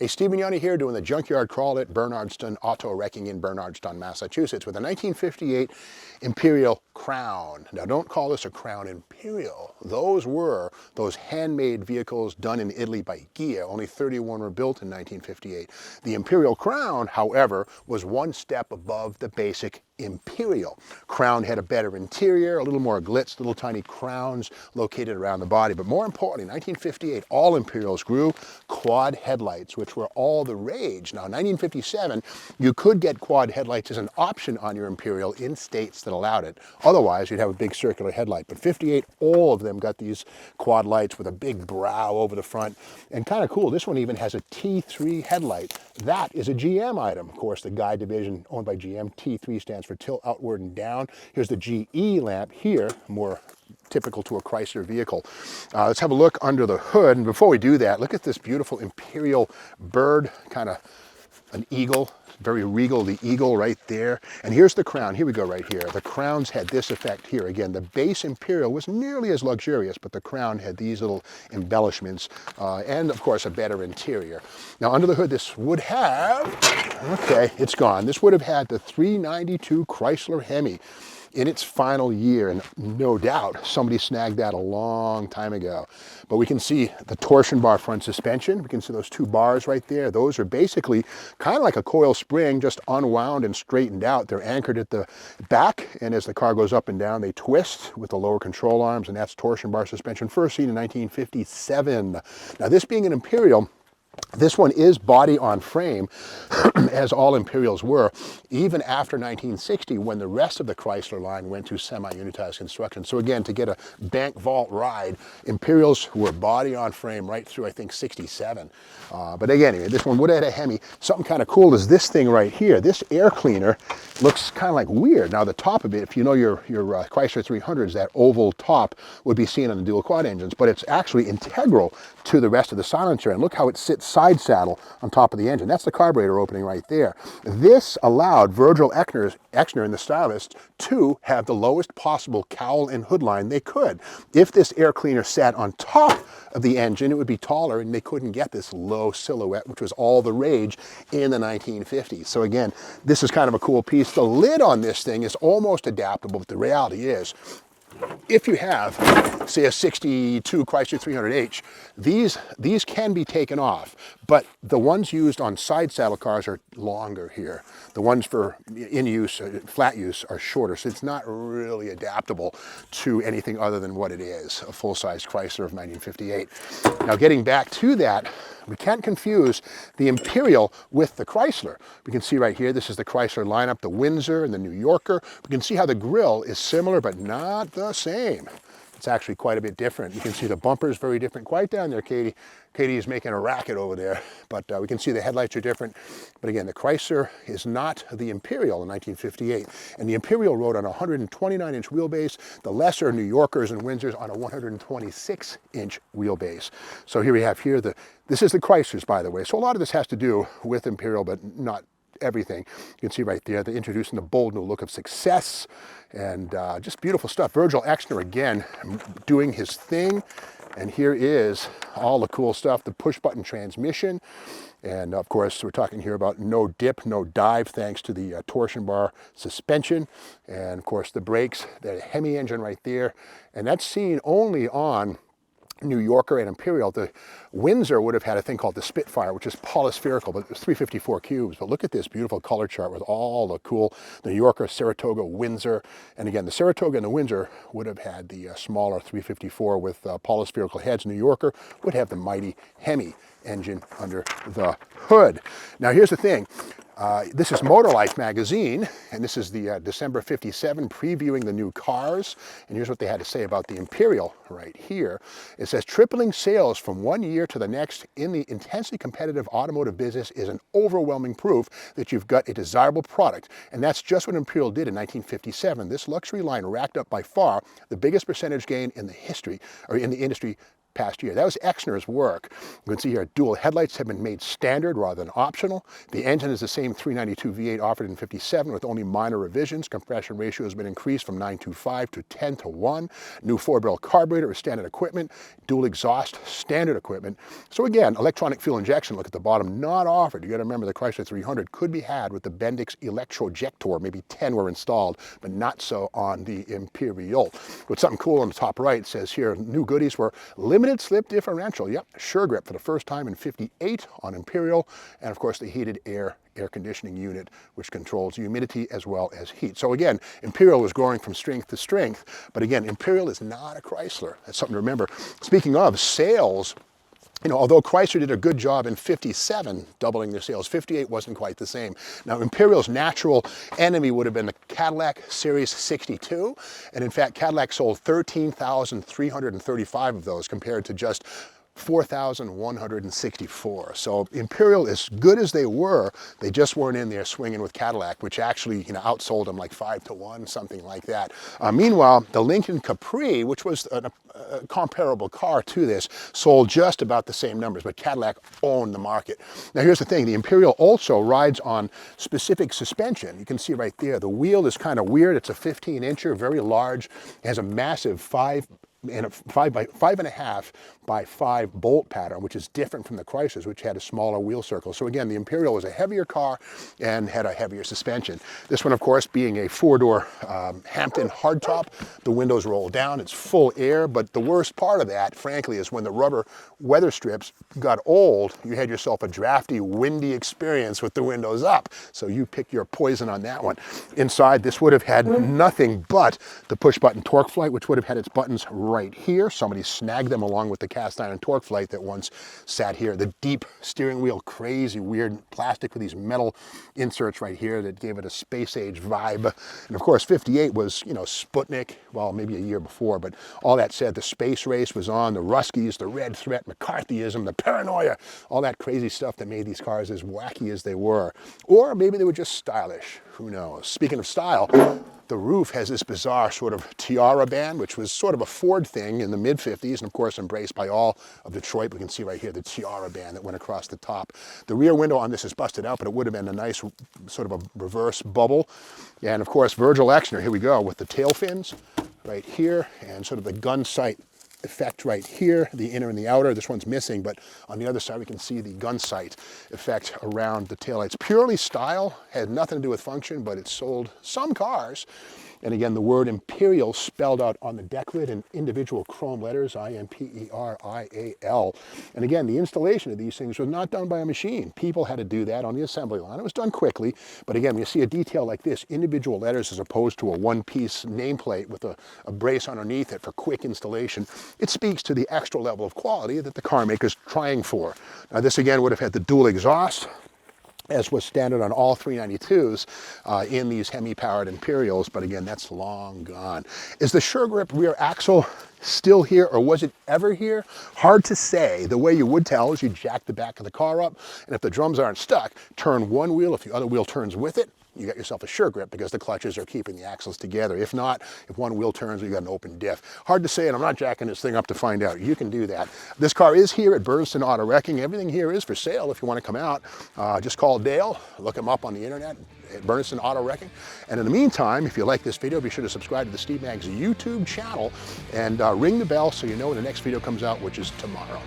Hey, Stephen Yanni here doing the junkyard crawl at Bernardston Auto Wrecking in Bernardston, Massachusetts with a 1958 Imperial Crown. Now don't call this a Crown Imperial. Those were those handmade vehicles done in Italy by Ghia. Only 31 were built in 1958. The Imperial Crown, however, was one step above the basic Imperial. Crown had a better interior, a little more glitz, little tiny crowns located around the body. But more importantly, 1958, all Imperials grew quad headlights, which were all the rage. Now, 1957, you could get quad headlights as an option on your Imperial in states that allowed it. Otherwise, you'd have a big circular headlight. But 58, all of them got these quad lights with a big brow over the front. And kind of cool, this one even has a T3 headlight. That is a GM item. Of course, the Guide division owned by GM, T3 stands for tilt outward and down. Here's the GE lamp here, more typical to a Chrysler vehicle. Let's have a look under the hood. And before we do that, look at this beautiful Imperial bird, kind of an eagle, very regal, the eagle right there. And here's the crown. Here we go right here. The crowns had this effect here. Again, the base Imperial was nearly as luxurious, but the crown had these little embellishments and, of course, a better interior. Now, under the hood, this would have, okay, it's gone. This would have had the 392 Chrysler Hemi in its final year, and no doubt somebody snagged that a long time ago. But we can see the torsion bar front suspension. We can see those two bars right there. Those are basically kind of like a coil spring, just unwound and straightened out. They're anchored at the back, and as the car goes up and down, they twist with the lower control arms, and that's torsion bar suspension, first seen in 1957. Now, this being an Imperial, this one is body on frame, as all Imperials were, even after 1960 when the rest of the Chrysler line went to semi-unitized construction. So again, to get a bank vault ride, Imperials were body on frame right through, I think, 67. But again, anyway, this one would have had a Hemi. Something kind of cool is this thing right here. This air cleaner looks kind of like weird. Now the top of it, if you know your Chrysler 300s, that oval top would be seen on the dual quad engines, but it's actually integral to the rest of the silencer. And look how it sits side saddle on top of the engine. That's the carburetor opening right there. This allowed Virgil Exner and the stylist to have the lowest possible cowl and hood line they could. If this air cleaner sat on top of the engine, it would be taller, and they couldn't get this low silhouette, which was all the rage in the 1950s. So again, this is kind of a cool piece. The lid on this thing is almost adaptable, but the reality is, if you have, say, a 62 Chrysler 300H, these can be taken off, but the ones used on side saddle cars are longer here. The ones for in use, flat use, are shorter, so it's not really adaptable to anything other than what it is, a full-size Chrysler of 1958. Now, getting back to that, we can't confuse the Imperial with the Chrysler. We can see right here, this is the Chrysler lineup, the Windsor and the New Yorker. We can see how the grille is similar, but not the same. It's actually quite a bit different. You can see the bumper is very different. Quiet down there, Katie. Katie is making a racket over there, but we can see the headlights are different. But again, the Chrysler is not the Imperial in 1958. And the Imperial rode on a 129-inch wheelbase, the lesser New Yorkers and Windsors on a 126-inch wheelbase. So here we have here, this is the Chryslers, by the way. So a lot of this has to do with Imperial, but not everything. You can see right there, they're introducing the bold new look of success, and just beautiful stuff. Virgil Exner, again, doing his thing. And here is all the cool stuff, the push-button transmission. And of course, we're talking here about no dip, no dive, thanks to the torsion bar suspension. And of course, the brakes, the Hemi engine right there. And that's seen only on New Yorker and Imperial. The Windsor would have had a thing called the Spitfire, which is polyspherical, but it was 354 cubes. But look at this beautiful color chart with all the cool New Yorker, Saratoga, Windsor. And again, the Saratoga and the Windsor would have had the smaller 354 with polyspherical heads. New Yorker would have the mighty Hemi engine under the hood. Now, here's the thing. This is Motor Life magazine, and this is the December 57 previewing the new cars. And here's what they had to say about the Imperial right here. It says, tripling sales from one year to the next in the intensely competitive automotive business is an overwhelming proof that you've got a desirable product. And that's just what Imperial did in 1957. This luxury line racked up by far the biggest percentage gain in the history, or in the industry, past year. That was Exner's work. You can see here dual headlights have been made standard rather than optional. The engine is the same 392 V8 offered in 57 with only minor revisions. Compression ratio has been increased from 9.25 to 10:1. New 4-barrel carburetor is standard equipment. Dual exhaust, standard equipment. So again, electronic fuel injection, look at the bottom, not offered. You got to remember the Chrysler 300 could be had with the Bendix Electrojector. Maybe 10 were installed, but not so on the Imperial. With something cool on the top right, it says here, new goodies were limited slip differential. Yep, sure grip for the first time in 58 on Imperial. And of course, the heated air conditioning unit, which controls humidity as well as heat. So again, Imperial was growing from strength to strength, but again, Imperial is not a Chrysler. That's something to remember. Speaking of sales, you know, although Chrysler did a good job in 57 doubling their sales, 58 wasn't quite the same. Now, Imperial's natural enemy would have been the Cadillac Series 62, and in fact, Cadillac sold 13,335 of those compared to just 4,164. So Imperial, as good as they were, they just weren't in there swinging with Cadillac, which actually, you know, outsold them like 5-1, something like that. Meanwhile, the Lincoln Capri, which was a comparable car to this, sold just about the same numbers, but Cadillac owned the market. Now here's the thing, the Imperial also rides on specific suspension. You can see right there, the wheel is kind of weird. It's a 15-incher, very large. It has a massive 5.5 by 5 bolt pattern, which is different from the Chryslers, which had a smaller wheel circle. So again, the Imperial was a heavier car and had a heavier suspension. This one, of course, being a 4-door Hampton hardtop, the windows roll down, it's full air, but the worst part of that, frankly, is when the rubber weather strips got old, you had yourself a drafty, windy experience with the windows up. So you pick your poison on that one. Inside, this would have had nothing but the push-button torque flight, which would have had its buttons right here. Somebody snagged them along with the cast iron torque flight that once sat here. The deep steering wheel, crazy weird plastic with these metal inserts right here that gave it a space age vibe. And of course 58 was, you know, Sputnik, well, maybe a year before, but all that said, the space race was on, the Ruskies, the Red Threat, McCarthyism, the paranoia, all that crazy stuff that made these cars as wacky as they were. Or maybe they were just stylish, who knows. Speaking of style, the roof has this bizarre sort of tiara band, which was sort of a Ford thing in the mid-50s, and of course embraced by all of Detroit. We can see right here the tiara band that went across the top. The rear window on this is busted out, but it would have been a nice sort of a reverse bubble. And of course, Virgil Exner, here we go, with the tail fins right here, and sort of the gun sight effect right here, the inner and the outer. This one's missing, but on the other side we can see the gun sight effect around the taillights. Purely style, had nothing to do with function, but it sold some cars. And again, the word Imperial spelled out on the deck lid in individual chrome letters, I-M-P-E-R-I-A-L. And again, the installation of these things was not done by a machine. People had to do that on the assembly line. It was done quickly, but again, when you see a detail like this, individual letters as opposed to a one-piece nameplate with a brace underneath it for quick installation, it speaks to the extra level of quality that the car maker's trying for. Now this again would have had the dual exhaust, as was standard on all 392s in these Hemi-powered Imperials, but again, that's long gone. Is the sure grip rear axle still here, or was it ever here? Hard to say. The way you would tell is you jack the back of the car up, and if the drums aren't stuck, turn one wheel. If the other wheel turns with it, you got yourself a sure grip because the clutches are keeping the axles together. If not, if one wheel turns, you got an open diff. Hard to say, and I'm not jacking this thing up to find out. You can do that. This car is here at Bernston Auto Wrecking. Everything here is for sale if you want to come out. Just call Dale, look him up on the internet at Bernston Auto Wrecking. And in the meantime, if you like this video, be sure to subscribe to the Steve Maggs YouTube channel and ring the bell so you know when the next video comes out, which is tomorrow.